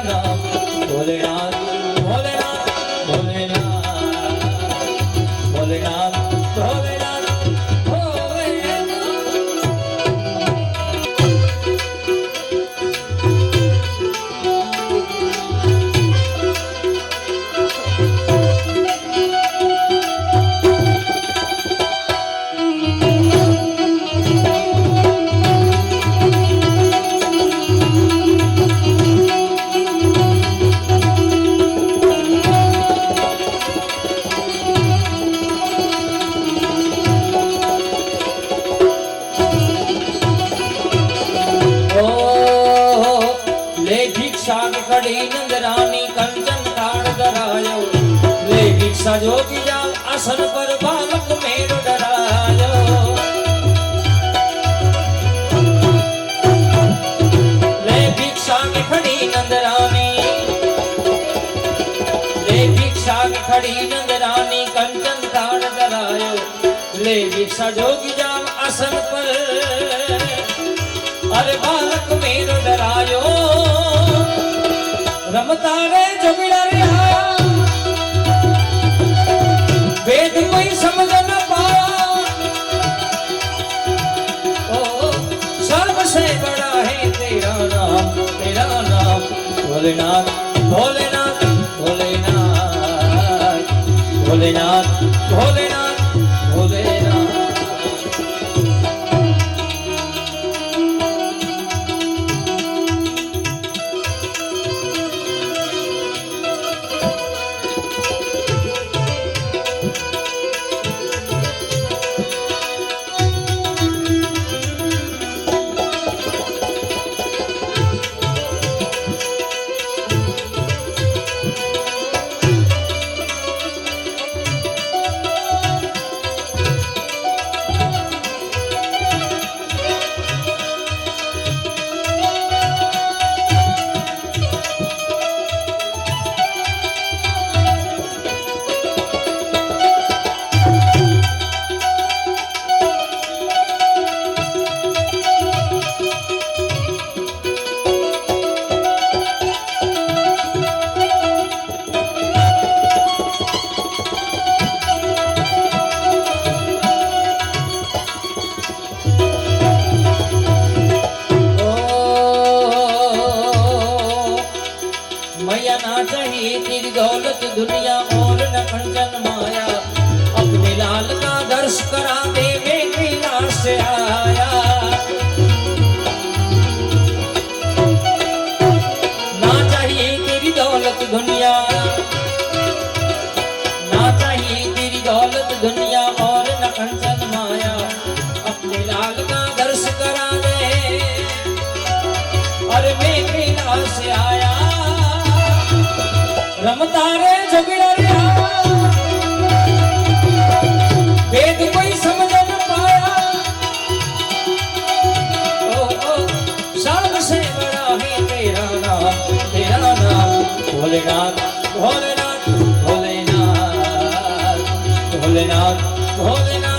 नाम भोलेनाथ भोलेनाथ भोलेनाथ भोलेनाथ भोलेनाथ भोलेनाथ। खड़ी नंदरानी कंचन ताड़ धरायो ले भिक्षा जोगी जाल आसन पर बालक मेरो डरायो ले भिक्षा में खड़ी नंदरानी ले भिक्षा में खड़ी नंदरानी कंचन ताड़ धरायो ले भिक्षा जोगी जाल आसन पर अरे बालक मेरो डरायो रमता रे जोगिड़ा रे आया वेद कोई समझ न पाया ओ सबसे बड़ा है तेरा नाम भोलेनाथ भोलेनाथ भोलेनाथ भोलेनाथ भोलेनाथ भोलेनाथ। तेरी दौलत दुनिया और न कंचन माया अपने लाल का दर्श करा दे मैं कैलाश से आया ना चाहिए तेरी दौलत दुनिया ना चाहिए तेरी दौलत दुनिया और न कंचन माया अपने लाल का दर्श करा दे अरे मैं कैलाश से आया रमता रे जोगिड़ा रे वेद कोई समझ न पाया ओ सबसे बड़ा है तेरा नाम भोलेनाथ भोलेनाथ भोलेनाथ भोलेनाथ भोलेनाथ।